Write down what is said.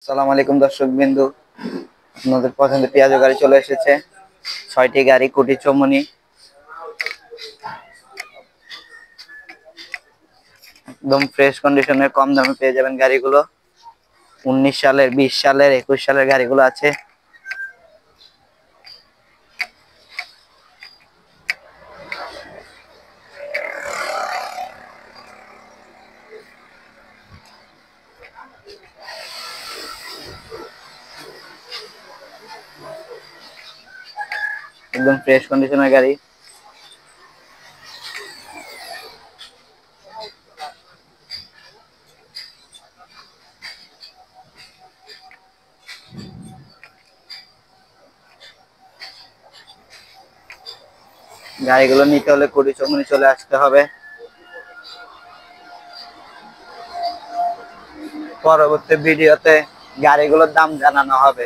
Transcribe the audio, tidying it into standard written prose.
সালাম আলাইকুম দর্শক বিন্দু, আপনাদের পছন্দের পেঁয়াজু গাড়ি চলে এসেছে। 6টি গাড়ি কোটি চৌমনি, একদম ফ্রেশ কন্ডিশনে কম দামে পেয়ে যাবেন গাড়িগুলো। 19 সালের, 20 সালের, 21 সালের গাড়িগুলো আছে। একদম ফ্রেশ কন্ডিশনের গাড়ি। গাড়িগুলো নিতে হলে কোটি চৌমনি চলে আসতে হবে। পরবর্তী ভিডিওতে গাড়িগুলোর দাম জানানো হবে।